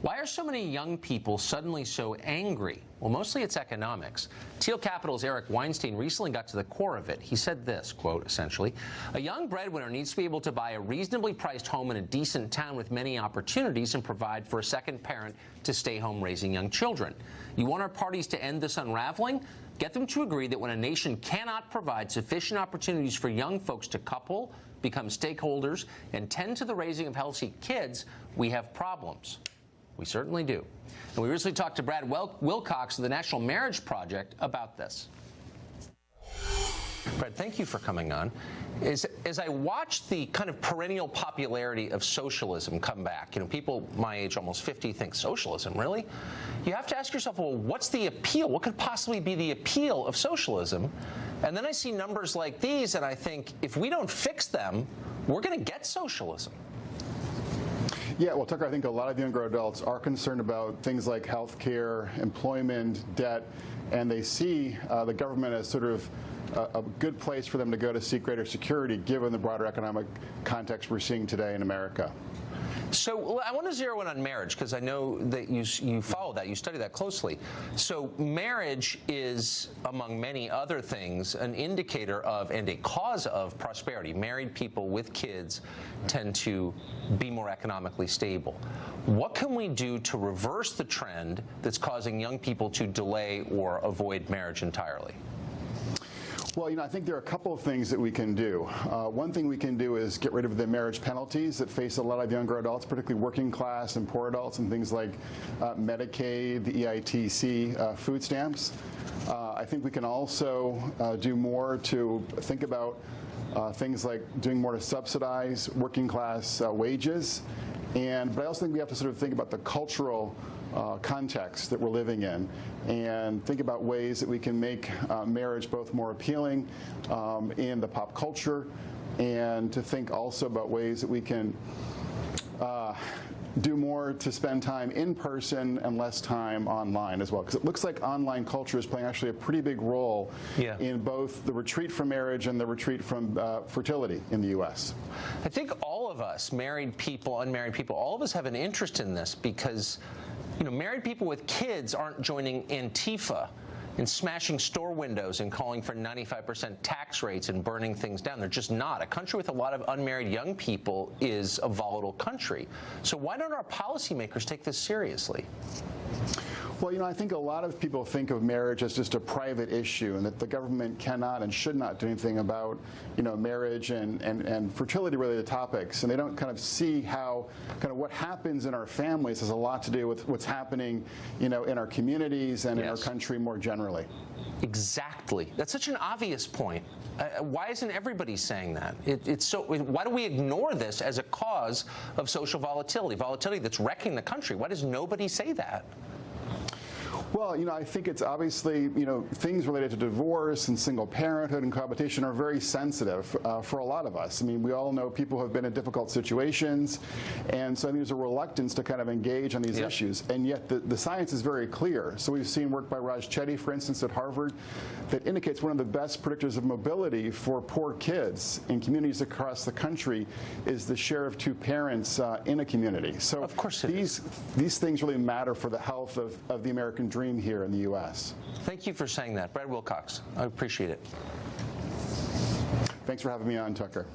Why are so many young people suddenly so angry? Well, mostly it's economics. Teal Capital's Eric Weinstein recently got to the core of it. He said this, quote, essentially, a young breadwinner needs to be able to buy a reasonably priced home in a decent town with many opportunities and provide for a second parent to stay home raising young children. You want our parties to end this unraveling? Get them to agree that when a nation cannot provide sufficient opportunities for young folks to couple, become stakeholders, and tend to the raising of healthy kids, we have problems. We certainly do. And we recently talked to Brad Wilcox of the National Marriage Project about this. Brad, thank you for coming on. As I watch the kind of perennial popularity of socialism come back, people my age, almost 50, think socialism, really? You have to ask yourself, well, what's the appeal? What could possibly be the appeal of socialism? And then I see numbers like these, and I think, if we don't fix them, we're going to get socialism. Yeah, well, Tucker, I think a lot of younger adults are concerned about things like health care, employment, debt, and they see the government as sort of a good place for them to go to seek greater security, given the broader economic context we're seeing today in America. So I want to zero in on marriage, because I know that you follow that, you study that closely. So marriage is, among many other things, an indicator of and a cause of prosperity. Married people with kids tend to be more economically stable. What can we do to reverse the trend that's causing young people to delay or avoid marriage entirely? Well, I think there are a couple of things that we can do. One thing we can do is get rid of the marriage penalties that face a lot of younger adults, particularly working class and poor adults, and things like Medicaid, the EITC, food stamps. I think we can also do more to think about things like doing more to subsidize working class wages. But I also think we have to sort of think about the cultural context that we're living in and think about ways that we can make marriage both more appealing in the pop culture, and to think also about ways that we can do more to spend time in person and less time online as well, because it looks like online culture is playing actually a pretty big role in both the retreat from marriage and the retreat from fertility in the U.S. I think all of us, married people, unmarried people, all of us have an interest in this, because married people with kids aren't joining Antifa and smashing store windows and calling for 95% tax rates and burning things down. They're just not. A country with a lot of unmarried young people is a volatile country. So why don't our policymakers take this seriously? Well, I think a lot of people think of marriage as just a private issue, and that the government cannot and should not do anything about, marriage and fertility-related topics. And they don't kind of see how what happens in our families has a lot to do with what's happening, in our communities and in our country more generally. Exactly. That's such an obvious point. Why isn't everybody saying that? Why do we ignore this as a cause of social volatility that's wrecking the country? Why does nobody say that? Well, I think it's obviously, things related to divorce and single parenthood and cohabitation are very sensitive for a lot of us. I mean, we all know people who have been in difficult situations, and so I think there's a reluctance to kind of engage on these issues, and yet the science is very clear. So we've seen work by Raj Chetty, for instance, at Harvard, that indicates one of the best predictors of mobility for poor kids in communities across the country is the share of two parents in a community. So of course these things really matter for the health of the American dream here in the U.S. Thank you for saying that. Brad Wilcox, I appreciate it. Thanks for having me on, Tucker.